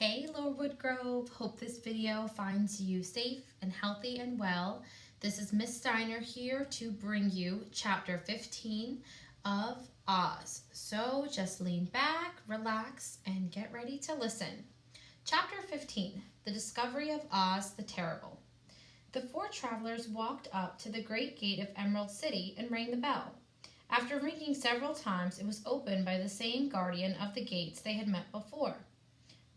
Hey Lorewood Grove, hope this video finds you safe and healthy and well. This is Miss Steiner here to bring you chapter 15 of Oz. So just lean back, relax, and get ready to listen. Chapter 15, The Discovery of Oz the Terrible. The four travelers walked up to the great gate of Emerald City and rang the bell. After ringing several times, it was opened by the same guardian of the gates they had met before.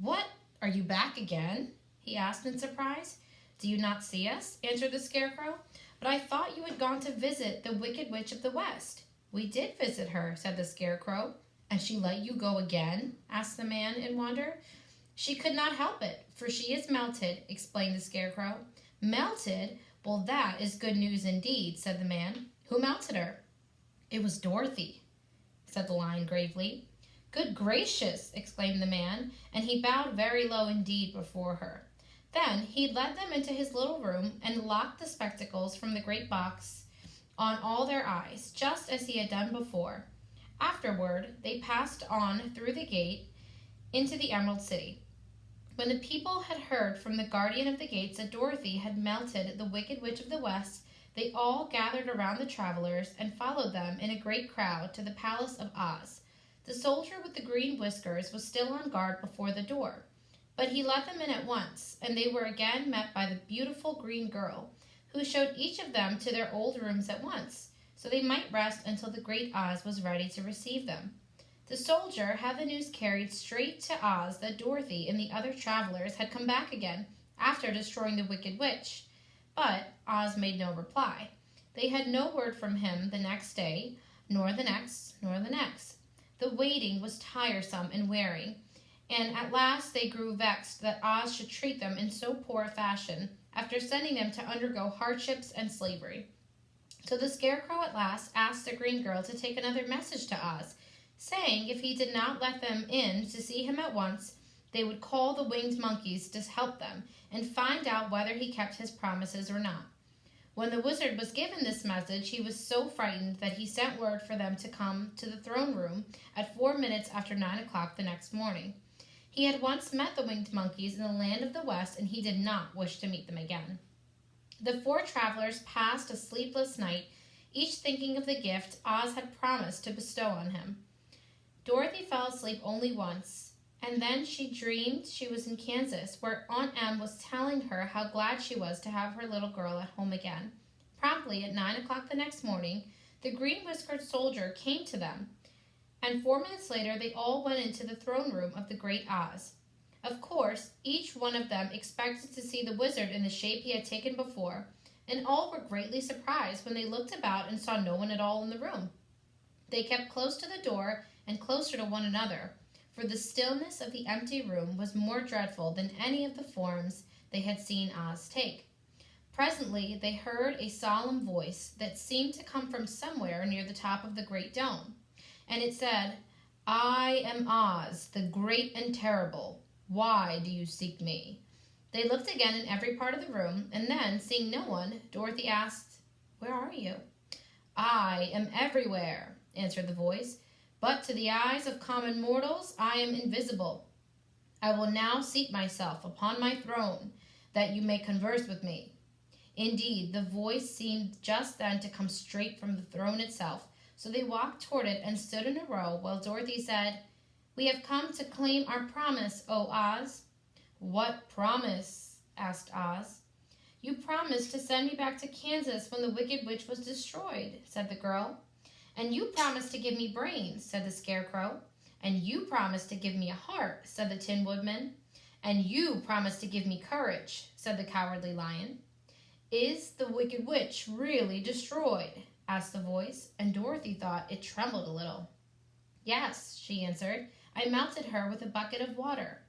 "What, are you back again?" he asked in surprise. "Do you not see us?" answered the Scarecrow. "But I thought you had gone to visit the Wicked Witch of the West." "We did visit her," said the Scarecrow. "And she let you go again?" asked the man in wonder. "She could not help it, for she is melted," explained the Scarecrow. "Melted? Well, that is good news indeed," said the man. "Who melted her?" "It was Dorothy," said the Lion gravely. "Good gracious!" exclaimed the man, and he bowed very low indeed before her. Then he led them into his little room and locked the spectacles from the great box on all their eyes, just as he had done before. Afterward, they passed on through the gate into the Emerald City. When the people had heard from the guardian of the gates that Dorothy had melted the Wicked Witch of the West, they all gathered around the travelers and followed them in a great crowd to the Palace of Oz. The soldier with the green whiskers was still on guard before the door, but he let them in at once, and they were again met by the beautiful green girl, who showed each of them to their old rooms at once, so they might rest until the great Oz was ready to receive them. The soldier had the news carried straight to Oz that Dorothy and the other travelers had come back again after destroying the Wicked Witch, but Oz made no reply. They had no word from him the next day, nor the next, nor the next. The waiting was tiresome and wearing, and at last they grew vexed that Oz should treat them in so poor a fashion after sending them to undergo hardships and slavery. So the Scarecrow at last asked the green girl to take another message to Oz, saying if he did not let them in to see him at once, they would call the winged monkeys to help them and find out whether he kept his promises or not. When the wizard was given this message, he was so frightened that he sent word for them to come to the throne room at 4 minutes after 9 o'clock the next morning. He had once met the winged monkeys in the land of the West, and he did not wish to meet them again. The four travelers passed a sleepless night, each thinking of the gift Oz had promised to bestow on him. Dorothy fell asleep only once, and then she dreamed she was in Kansas, where Aunt Em was telling her how glad she was to have her little girl at home again. Promptly at 9 o'clock the next morning, the green-whiskered soldier came to them, and 4 minutes later they all went into the throne room of the great Oz. Of course, each one of them expected to see the wizard in the shape he had taken before, and all were greatly surprised when they looked about and saw no one at all in the room. They kept close to the door and closer to one another, for the stillness of the empty room was more dreadful than any of the forms they had seen Oz take. Presently they heard a solemn voice that seemed to come from somewhere near the top of the great dome, and it said, "I am Oz, the great and terrible. Why do you seek me?" They looked again in every part of the room, and then, seeing no one, Dorothy asked, "Where are you?" "I am everywhere," answered the voice. "But to the eyes of common mortals, I am invisible. I will now seat myself upon my throne, that you may converse with me." Indeed, the voice seemed just then to come straight from the throne itself, so they walked toward it and stood in a row while Dorothy said, "We have come to claim our promise, O Oz." "What promise?" asked Oz. "You promised to send me back to Kansas when the Wicked Witch was destroyed," said the girl. "And you promised to give me brains," said the Scarecrow. "And you promised to give me a heart," said the Tin Woodman. "And you promised to give me courage," said the Cowardly Lion. "Is the Wicked Witch really destroyed?" asked the voice, and Dorothy thought it trembled a little. "Yes," she answered. "I melted her with a bucket of water."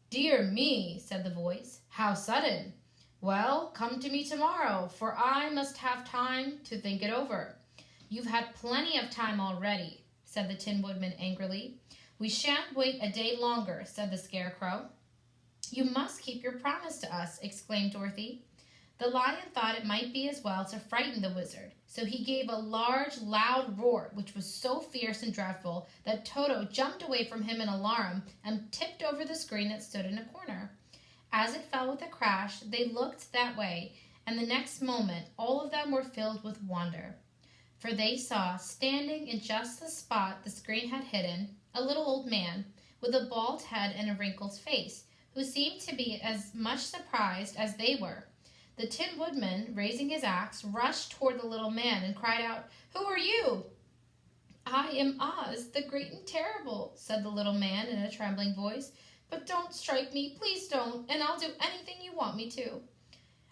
"Dear me," said the voice. "How sudden! Well, come to me tomorrow, for I must have time to think it over." "You've had plenty of time already," said the Tin Woodman angrily. "We shan't wait a day longer," said the Scarecrow. "You must keep your promise to us," exclaimed Dorothy. The lion thought it might be as well to frighten the wizard, so he gave a large, loud roar, which was so fierce and dreadful that Toto jumped away from him in alarm and tipped over the screen that stood in a corner. As it fell with a crash, they looked that way, and the next moment all of them were filled with wonder. For they saw, standing in just the spot the screen had hidden, a little old man, with a bald head and a wrinkled face, who seemed to be as much surprised as they were. The Tin Woodman, raising his axe, rushed toward the little man and cried out, "Who are you?" "I am Oz, the Great and Terrible," said the little man in a trembling voice. "But don't strike me, please don't, and I'll do anything you want me to."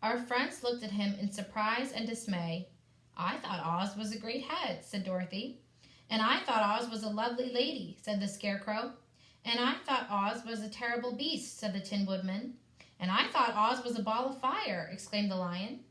Our friends looked at him in surprise and dismay. "I thought Oz was a great head," said Dorothy. "And I thought Oz was a lovely lady," said the Scarecrow. "And I thought Oz was a terrible beast," said the Tin Woodman. "And I thought Oz was a ball of fire," exclaimed the lion.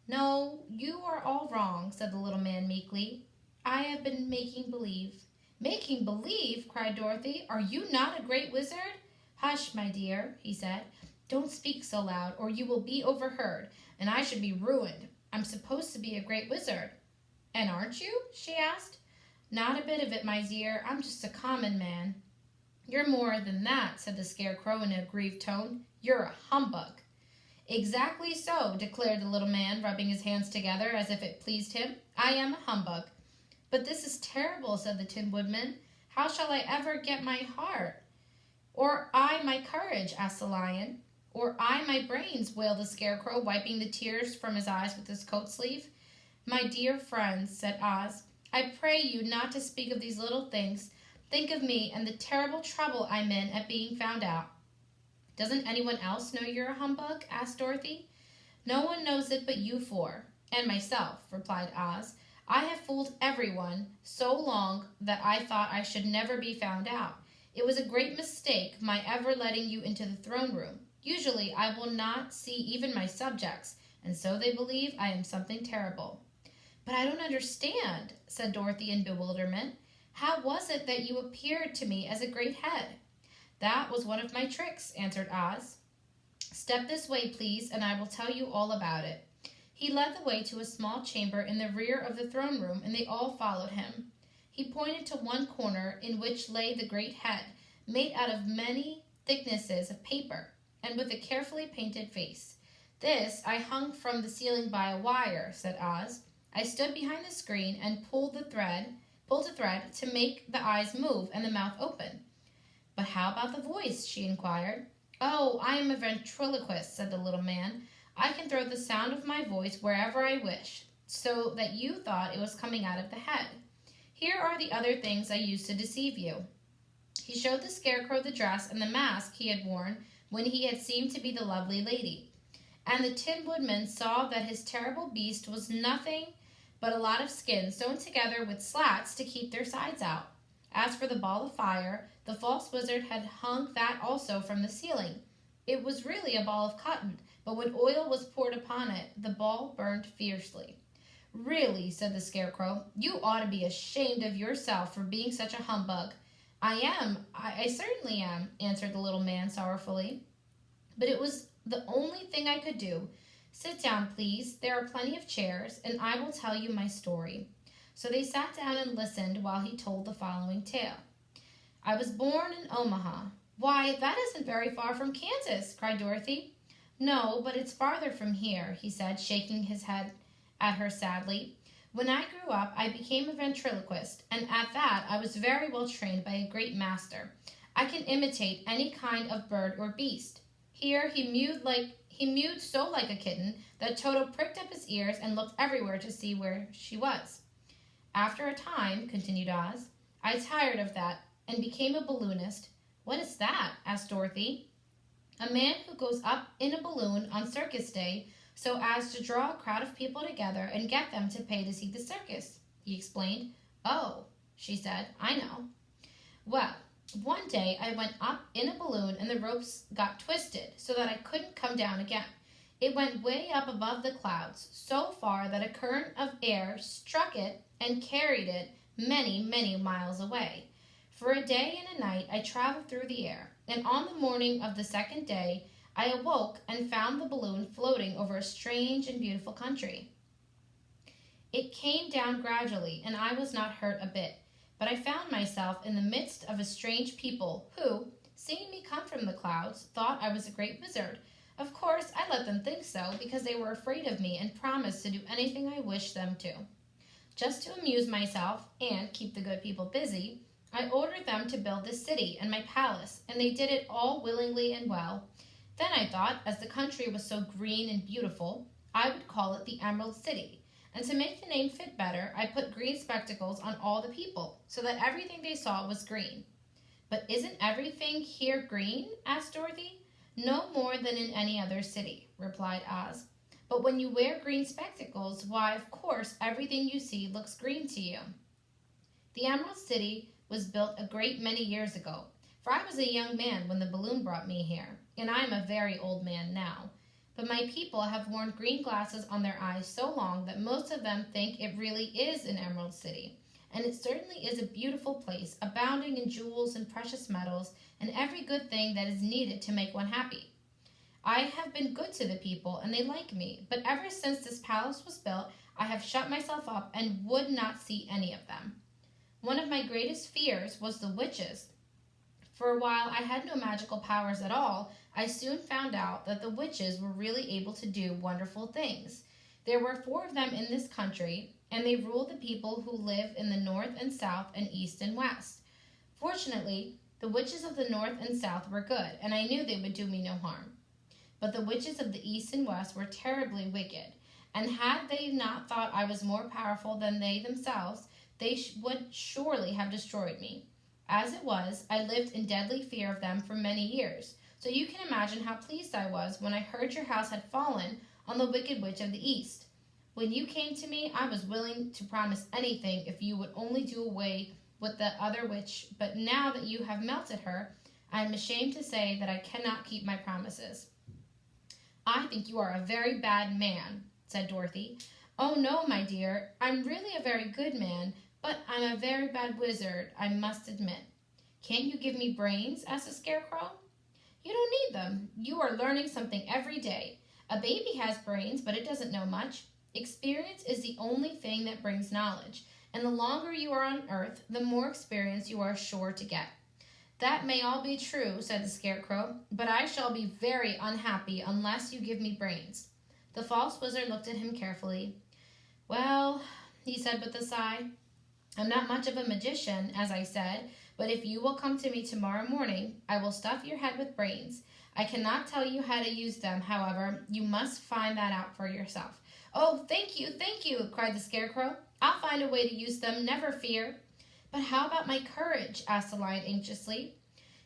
"No, you are all wrong," said the little man meekly. "I have been making believe." "Making believe?" cried Dorothy. "Are you not a great wizard?" "Hush, my dear," he said. "Don't speak so loud, or you will be overheard, and I should be ruined. I'm supposed to be a great wizard." "And aren't you?" she asked. "Not a bit of it, my dear. I'm just a common man." "You're more than that," said the Scarecrow in a grieved tone. "You're a humbug." "Exactly so," declared the little man, rubbing his hands together as if it pleased him. "I am a humbug." "But this is terrible," said the Tin Woodman. "How shall I ever get my heart?" "Or I my courage?" asked the lion. "Or I my brains?" wailed the Scarecrow, wiping the tears from his eyes with his coat sleeve. "My dear friends," said Oz, "I pray you not to speak of these little things. Think of me and the terrible trouble I'm in at being found out." "Doesn't anyone else know you're a humbug?" asked Dorothy. "No one knows it but you four, and myself," replied Oz. "I have fooled everyone so long that I thought I should never be found out. It was a great mistake my ever letting you into the throne room. Usually I will not see even my subjects, and so they believe I am something terrible." "But I don't understand," said Dorothy in bewilderment. "How was it that you appeared to me as a great head?" "That was one of my tricks," answered Oz. "Step this way, please, and I will tell you all about it." He led the way to a small chamber in the rear of the throne room, and they all followed him. He pointed to one corner in which lay the great head, made out of many thicknesses of paper, and with a carefully painted face. "This I hung from the ceiling by a wire," said Oz. "I stood behind the screen and pulled a thread to make the eyes move and the mouth open." "But how about the voice?" she inquired. "Oh, I am a ventriloquist," said the little man. "I can throw the sound of my voice wherever I wish, so that you thought it was coming out of the head. Here are the other things I used to deceive you." He showed the Scarecrow the dress and the mask he had worn when he had seemed to be the lovely lady. And the Tin Woodman saw that his terrible beast was nothing but a lot of skin sewn together with slats to keep their sides out. As for the ball of fire, the false wizard had hung that also from the ceiling. It was really a ball of cotton, but when oil was poured upon it, the ball burned fiercely. "Really," said the Scarecrow, "you ought to be ashamed of yourself for being such a humbug." I certainly am," answered the little man sorrowfully. "But it was the only thing I could do. Sit down, please. There are plenty of chairs, and I will tell you my story." So they sat down and listened while he told the following tale. "I was born in Omaha." "Why, that isn't very far from Kansas," cried Dorothy. "No, but it's farther from here," he said, shaking his head at her sadly. "When I grew up, I became a ventriloquist, and at that I was very well trained by a great master. I can imitate any kind of bird or beast." Here he mewed so like a kitten that Toto pricked up his ears and looked everywhere to see where she was. "After a time," continued Oz, "I tired of that and became a balloonist." "What is that?" asked Dorothy. "A man who goes up in a balloon on circus day so as to draw a crowd of people together and get them to pay to see the circus," he explained. "Oh," she said, "I know." "Well, one day I went up in a balloon and the ropes got twisted so that I couldn't come down again. It went way up above the clouds, so far that a current of air struck it and carried it many, many miles away. For a day and a night I traveled through the air, and on the morning of the second day I awoke and found the balloon floating over a strange and beautiful country. It came down gradually, and I was not hurt a bit, but I found myself in the midst of a strange people who, seeing me come from the clouds, thought I was a great wizard. Of course, I let them think so because they were afraid of me and promised to do anything I wished them to. Just to amuse myself and keep the good people busy, I ordered them to build this city and my palace, and they did it all willingly and well. Then I thought, as the country was so green and beautiful, I would call it the Emerald City. And to make the name fit better, I put green spectacles on all the people, so that everything they saw was green. But isn't everything here green? Asked Dorothy. No more than in any other city, replied Oz. But when you wear green spectacles, why, of course, everything you see looks green to you. The Emerald City was built a great many years ago, for I was a young man when the balloon brought me here, and I am a very old man now. But my people have worn green glasses on their eyes so long that most of them think it really is an Emerald City, and it certainly is a beautiful place, abounding in jewels and precious metals and every good thing that is needed to make one happy. I have been good to the people, and they like me, but ever since this palace was built, I have shut myself up and would not see any of them. One of my greatest fears was the witches. For while I had no magical powers at all, I soon found out that the witches were really able to do wonderful things. There were 4 of them in this country, and they ruled the people who live in the north and south and east and west. Fortunately, the witches of the north and south were good, and I knew they would do me no harm. But the witches of the east and west were terribly wicked, and had they not thought I was more powerful than they themselves, they would surely have destroyed me. As it was, I lived in deadly fear of them for many years, so you can imagine how pleased I was when I heard your house had fallen on the wicked witch of the east. When you came to me, I was willing to promise anything if you would only do away with the other witch, but now that you have melted her, I am ashamed to say that I cannot keep my promises. I think you are a very bad man, said Dorothy. Oh, no, my dear, I'm really a very good man, but I'm a very bad wizard, I must admit. Can't you give me brains? Asked the Scarecrow. You don't need them. You are learning something every day. A baby has brains, but it doesn't know much. Experience is the only thing that brings knowledge, and the longer you are on Earth, the more experience you are sure to get. That may all be true, said the Scarecrow, but I shall be very unhappy unless you give me brains. The false wizard looked at him carefully. Well, he said with a sigh, I'm not much of a magician, as I said, but if you will come to me tomorrow morning, I will stuff your head with brains. I cannot tell you how to use them, however. You must find that out for yourself. Oh, thank you, cried the Scarecrow. I'll find a way to use them, never fear. But how about my courage? Asked the Lion anxiously.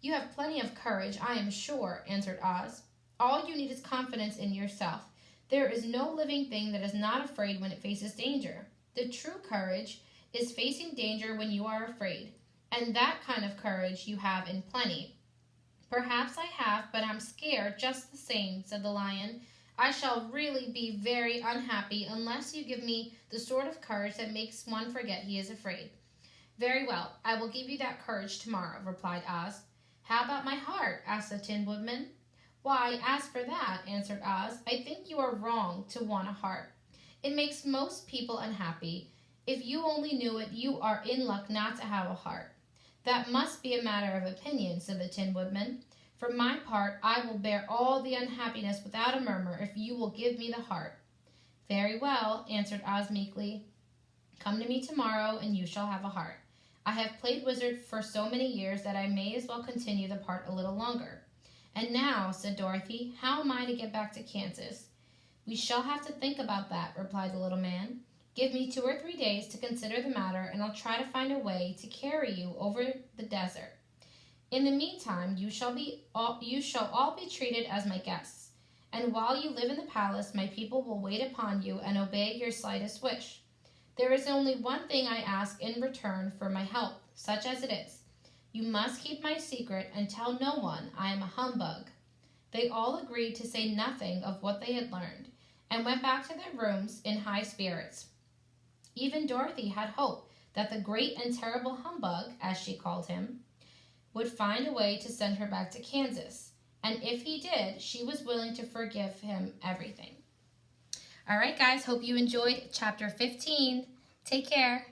You have plenty of courage, I am sure, answered Oz. All you need is confidence in yourself. There is no living thing that is not afraid when it faces danger. The true courage is facing danger when you are afraid, and that kind of courage you have in plenty. Perhaps I have, but I'm scared just the same, said the Lion. I shall really be very unhappy unless you give me the sort of courage that makes one forget he is afraid. Very well, I will give you that courage tomorrow, replied Oz. How about my heart? Asked the Tin Woodman. Why, as for that, answered Oz, I think you are wrong to want a heart. It makes most people unhappy. If you only knew it, you are in luck not to have a heart. That must be a matter of opinion, said the Tin Woodman. For my part, I will bear all the unhappiness without a murmur if you will give me the heart. Very well, answered Oz meekly. Come to me tomorrow, and you shall have a heart. I have played wizard for so many years that I may as well continue the part a little longer. And now, said Dorothy, how am I to get back to Kansas? We shall have to think about that, replied the little man. Give me 2 or 3 days to consider the matter, and I'll try to find a way to carry you over the desert. In the meantime, you shall all be treated as my guests, and while you live in the palace, my people will wait upon you and obey your slightest wish. There is only one thing I ask in return for my help, such as it is. You must keep my secret and tell no one I am a humbug. They all agreed to say nothing of what they had learned, and went back to their rooms in high spirits. Even Dorothy had hope that the great and terrible humbug, as she called him, would find a way to send her back to Kansas. And if he did, she was willing to forgive him everything. All right, guys, hope you enjoyed chapter 15. Take care.